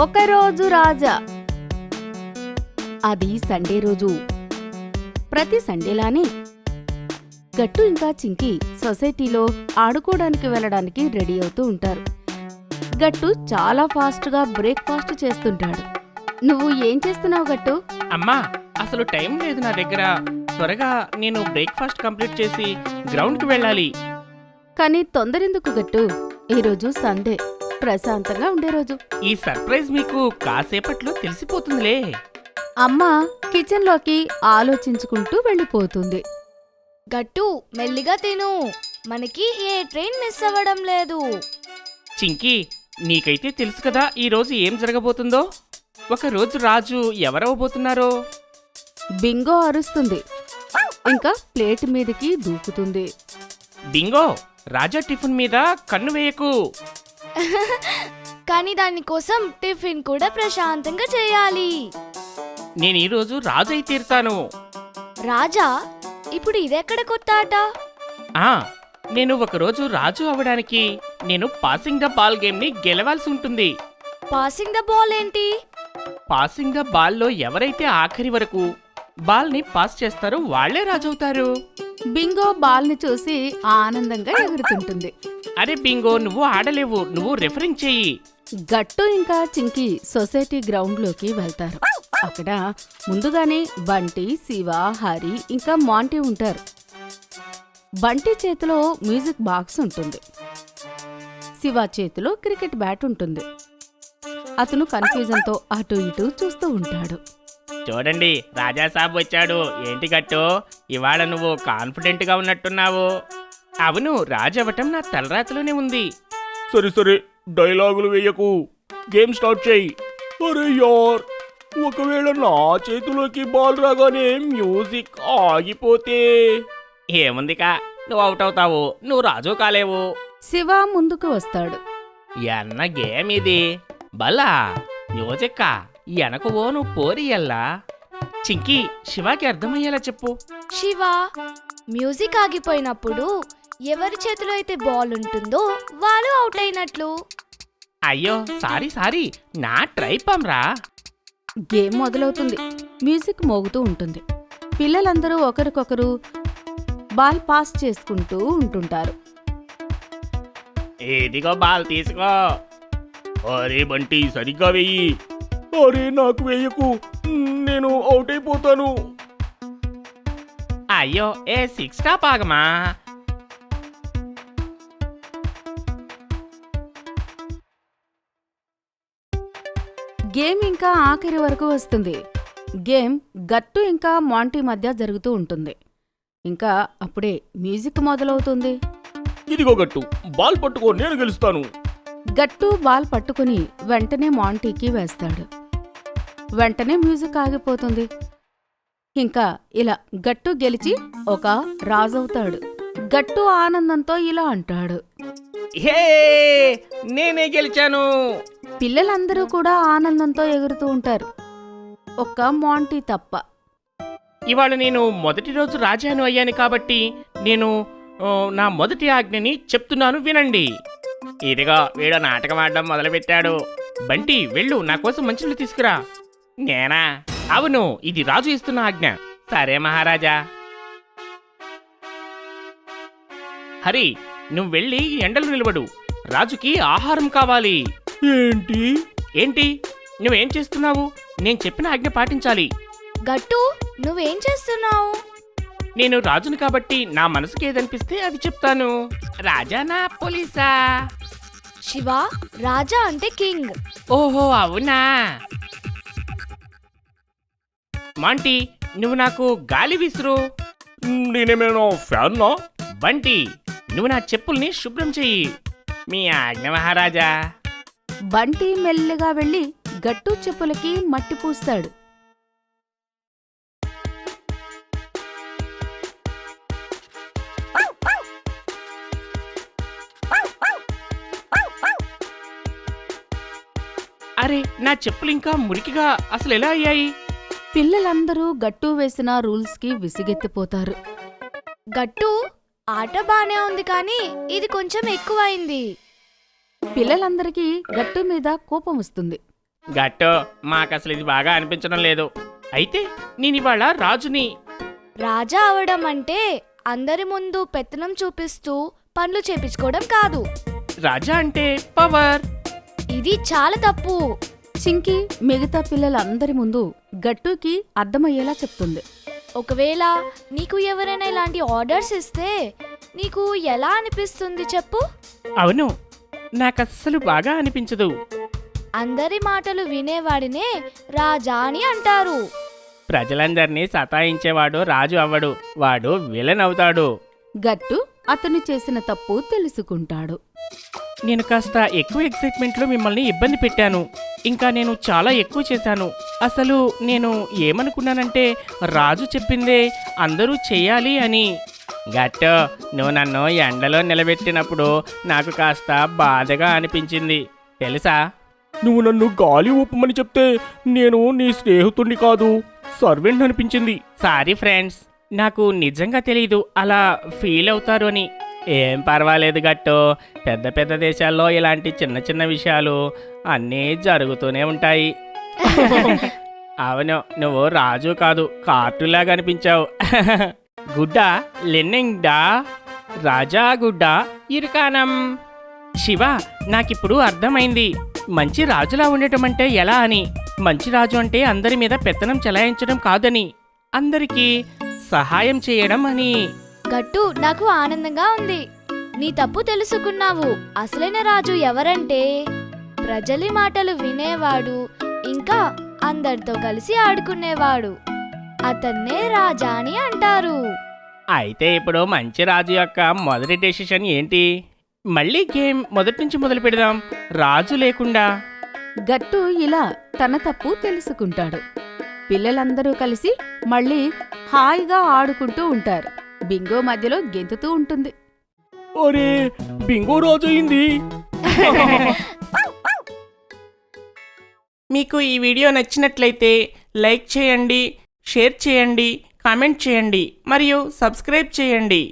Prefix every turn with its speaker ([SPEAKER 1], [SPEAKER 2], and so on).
[SPEAKER 1] ఒకరోజు రాజా. అది సండే రోజు. ప్రతి సండేలానే గట్టు ఇంకా చింకి సొసైటీలో ఆడుకోవడానికి వెళ్ళడానికి రెడీ అవుతూ ఉంటారు. గట్టు చాలా ఫాస్ట్గా బ్రేక్ఫాస్ట్ చేస్తుంటాడు. నువ్వు ఏం చేస్తున్నావు గట్టు?
[SPEAKER 2] అమ్మా, అసలు టైం లేదు నా దగ్గర. త్వరగా నేను బ్రేక్ఫాస్ట్ కంప్లీట్ చేసి గ్రౌండ్కి వెళ్ళాలి.
[SPEAKER 1] కానీ తొందరెందుకు గట్టు? ఈరోజు సండే, ప్రశాంతంగా ఉండే రోజు.
[SPEAKER 2] ఈ సర్ప్రైజ్ మీకు కాసేపట్లో తెలిసిపోతుందిలే.
[SPEAKER 1] అమ్మ కిచెన్లోకి ఆలోచించుకుంటూ వెళ్ళిపోతుంది.
[SPEAKER 3] గట్టు మెల్లిగా తిను, మనకి ఏ ట్రైన్ మిస్ అవ్వడం లేదు.
[SPEAKER 2] చింకీ, నీకైతే తెలుసు కదా ఈ రోజు ఏం జరగబోతుందో. ఒకరోజు రాజు ఎవరవబోతున్నారో.
[SPEAKER 1] బింగో అరుస్తుంది, ఇంకా ప్లేట్ మీదకి దూకుతుంది.
[SPEAKER 2] బింగో, రాజా టిఫిన్ మీద కన్ను వేయకు.
[SPEAKER 3] కానీ దానికోసం టిఫిన్ కూడా ప్రశాంతంగా చేయాలి.
[SPEAKER 2] నేను ఈరోజు రాజు అయి తీరుతాను.
[SPEAKER 3] రాజా, ఇప్పుడు ఇదెక్కడ కొత్త ఆట?
[SPEAKER 2] నేను ఒకరోజు రాజు అవడానికి నేను పాసింగ్ ద బాల్ గేమ్ని గెలవాల్సి ఉంటుంది.
[SPEAKER 3] పాసింగ్ ద బాల్ ఏంటి?
[SPEAKER 2] పాసింగ్ ద బాల్లో ఎవరైతే ఆఖరి వరకు బాల్ని పాస్ చేస్తారో వాళ్లే రాజు అవుతారు.
[SPEAKER 1] బింగో బాల్ని చూసి ఆనందంగా ఎగురుతుంటుంది.
[SPEAKER 2] అరే బింగో, నువ్వు ఆడలేవు, నువ్వు రెఫరింగ్ చెయ్యి.
[SPEAKER 1] గట్టు ఇంకా చింకి సొసైటీ గ్రౌండ్లోకి వెళ్తారు. అక్కడ ముందుగానే బంటి, శివ, హరి ఇంకా మాంటీ ఉంటారు. బంటి చేతిలో మ్యూజిక్ బాక్స్ ఉంటుంది. శివ చేతిలో క్రికెట్ బ్యాట్ ఉంటుంది. అతను కన్ఫ్యూజన్తో అటు ఇటు చూస్తూ ఉంటాడు.
[SPEAKER 2] చూడండి, రాజా సాబ్ వచ్చాడు. ఏంటి గట్టు, ఇవాళ నువ్వు కాన్ఫిడెంట్గా ఉన్నట్టున్నావు. అవును, రాజు అవ్వటం నా తలరాతలోనే ఉంది.
[SPEAKER 4] సరే సరే, డైలాగులు వేయకు, గేమ్ స్టార్ట్ చేయి. అరే యార్, ఒకవేళ నా చేతిలోకి బాల్ రాగానే మ్యూజిక్ ఆగిపోతే?
[SPEAKER 2] ఏముందికా, నువ్వు అవుట్ అవుతావు, నువ్వు రాజు కాలేవు.
[SPEAKER 1] శివ ముందుకు వస్తాడు.
[SPEAKER 2] ఎన్న గేమ్ ఇది. బలా మ్యూజిక్క ఎనకు ఓ నువ్వు పోరియల్లా. చింకీ, శివాకి అర్థమయ్యేలా చెప్పు.
[SPEAKER 3] శివ, మ్యూజిక్ ఆగిపోయినప్పుడు ఎవరి చేతిలో అయితే బాల్ ఉంటుందో వాళ్ళు అవుట్ అయినట్లు.
[SPEAKER 2] అయ్యో సారీ, నా ట్రైపం రా.
[SPEAKER 1] గేమ్ మొదలవుతుంది. మ్యూజిక్ మోగుతూ ఉంటుంది. పిల్లలందరూ ఒకరికొకరు బాల్ పాస్ చేసుకుంటూ ఉంటుంటారు.
[SPEAKER 2] ఇదిగో బాల్ తీసుకో.
[SPEAKER 4] అరే బంటి, సరిగ్గా వెయ్యి. అరే నాకు వేయకు, నేను అవుట్ అయిపోతాను.
[SPEAKER 2] అయ్యో, ఏ సిక్స్ టాప్ ఆగమా.
[SPEAKER 1] గేమ్ ఇంకా ఆఖరి వరకు వస్తుంది. గేమ్ గట్టు ఇంకా మాంటీ మధ్య జరుగుతూ ఉంటుంది. ఇంకా అప్పుడే మ్యూజిక్ మొదలవుతుంది.
[SPEAKER 4] ఇదిగో గట్టు, బాల్ పట్టుకో, నేను గెలుస్తాను.
[SPEAKER 1] గట్టు బాల్ పట్టుకుని వెంటనే మాంటీకి వేస్తాడు. వెంటనే మ్యూజిక్ ఆగిపోతుంది. ఇంకా ఇలా గట్టు గెలిచి ఒక రాజవుతాడు. గట్టు ఆనందంతో ఇలా అంటాడు.
[SPEAKER 2] హే, నేనే గెలిచాను.
[SPEAKER 1] పిల్లలందరూ కూడా ఆనందంతో ఎగురుతూ ఉంటారు, ఒక్క మాంటీ తప్ప.
[SPEAKER 2] ఇవాళ నేను మొదటి రోజు రాజాను అయ్యాను కాబట్టి నేను నా మొదటి ఆజ్ఞని చెప్తున్నాను, వినండి. ఇదిగో వీడు నాటకం ఆడడం మొదలుపెట్టాడు. బంటి, వెళ్ళు, నా కోసం మంచినీళ్ళు తీసుకురా. నేనా? అవును, ఇది రాజు ఇస్తున్న ఆజ్ఞ. సరే మహారాజా. హరి, నువ్వు వెళ్ళి ఎండలు నిలబడు. రాజుకి ఆహారం కావాలి. ఏంటి నువ్వేం చేస్తున్నావు? నేను చెప్పిన ఆజ్ఞ పాటించాలి.
[SPEAKER 3] గట్టు, నువ్వేం చేస్తున్నావు?
[SPEAKER 2] నేను రాజును కాబట్టి నా మనసుకి ఏదనిపిస్తే అది చెప్తాను. రాజానా పోలీసా?
[SPEAKER 3] శివ, రాజా అంటే కింగ్.
[SPEAKER 2] ఓహో అవునా. మాంటీ, నువ్వు నాకు గాలి విసురు.
[SPEAKER 4] నేనేమైనా ఫ్యాన్నా?
[SPEAKER 2] బంటి, నువ్వు నా చెప్పుల్ని శుభ్రం చెయ్యి. మీ ఆజ్ఞ మహారాజా.
[SPEAKER 1] బంటి మెల్లిగా వెళ్ళి గట్టు చెప్పులకి మట్టి పూస్తాడు.
[SPEAKER 2] అరే, నా చెప్పులు ఇంకా మురికిగా అసలు ఎలా అయ్యాయి?
[SPEAKER 1] పిల్లలందరూ గట్టు వేసిన రూల్స్కి విసిగెత్తిపోతారు.
[SPEAKER 3] గట్టు, ఆట బానే ఉంది కానీ ఇది కొంచెం ఎక్కువైంది.
[SPEAKER 1] పిల్లలందరికీ గట్టు మీద కోపం వస్తుంది.
[SPEAKER 2] గట్టో మాకు అసలు ఇది బాగా అనిపించడం లేదు. అయితే నేను ఇవాళ రాజుని.
[SPEAKER 3] రాజా అవడం అంటే అందరి ముందు పెత్తనం చూపిస్తూ పనులు చేపించుకోవడం కాదు.
[SPEAKER 2] రాజా అంటే పవర్.
[SPEAKER 3] ఇది చాలా తప్పు.
[SPEAKER 1] చింకీ మిగతా పిల్లలందరి ముందు గట్టుకి అర్థమయ్యేలా చెప్తుంది.
[SPEAKER 3] ఒకవేళ నీకు ఎవరైనా ఇలాంటి ఆర్డర్స్ ఇస్తే నీకు ఎలా అనిపిస్తుంది చెప్పు?
[SPEAKER 2] అవును, నాకస్సలు బాగా అనిపించదు.
[SPEAKER 3] అందరి మాటలు వినేవాడినే రాజా అని అంటారు.
[SPEAKER 2] ప్రజలందరినీ సతాయించేవాడు రాజు అవ్వడు, వాడు విలన్ అవుతాడు.
[SPEAKER 1] గట్టు అతను చేసిన తప్పు తెలుసుకుంటాడు.
[SPEAKER 2] నేను కాస్త ఎక్కువ ఎక్సైట్మెంట్లో మిమ్మల్ని ఇబ్బంది పెట్టాను. ఇంకా నేను చాలా ఎక్కువ చేశాను. అసలు నేను ఏమనుకున్నానంటే రాజు చెప్పిందే అందరూ చెయ్యాలి అని. గట్టో నువ్వు నన్ను ఎండలో నిలబెట్టినప్పుడు నాకు కాస్త బాధగా అనిపించింది తెలుసా?
[SPEAKER 4] నువ్వు నన్ను గాలి ఊపమని చెప్తే నేను నీ స్నేహితుడిని కాదు, సర్వెంట్ అనిపించింది.
[SPEAKER 2] సారీ ఫ్రెండ్స్, నాకు నిజంగా తెలీదు అలా ఫీల్ అవుతారు అని. ఏం పర్వాలేదు గట్టో, పెద్ద పెద్ద దేశాల్లో ఇలాంటి చిన్న చిన్న విషయాలు అన్నీ జరుగుతూనే ఉంటాయి. అవును, నువ్వు రాజు కాదు కార్టూన్లాగా అనిపించావు. గుడ్డ లెన్నింగ్ డా రాజా గుడ్డ ఇరుకానం. శివ, నాకిప్పుడు అర్థమైంది మంచి రాజులా ఉండటం అంటే ఎలా అని. మంచి రాజు అంటే అందరి మీద పెత్తనం చెలాయించడం కాదని, అందరికీ సహాయం చేయడం అని.
[SPEAKER 3] గట్టు, నాకు ఆనందంగా ఉంది. నీ తప్పు తెలుసుకున్నావు. అసలైన రాజు ఎవరంటే ప్రజలి మాటలు వినేవాడు, ఇంకా అందరితో కలిసి ఆడుకునేవాడు. అతన్నే రాజా అని అంటారు.
[SPEAKER 2] అయితే ఇప్పుడు మంచి రాజు యొక్క మొదటి డెసిషన్ ఏంటి? మళ్ళీ గేమ్ మొదటి నుంచి మొదలు పెడదాం, రాజు లేకుండా.
[SPEAKER 1] గట్టు ఇలా తన తప్పు తెలుసుకుంటాడు. పిల్లలందరూ కలిసి మళ్ళీ హాయిగా ఆడుకుంటూ ఉంటారు. బింగో మధ్యలో గెంతుతూ ఉంటుంది.
[SPEAKER 4] అరే, బింగో రాజు అయింది.
[SPEAKER 2] మీకు ఈ వీడియో నచ్చినట్లయితే లైక్ చేయండి, షేర్ చేయండి, కామెంట్ చేయండి మరియు సబ్స్క్రైబ్ చేయండి.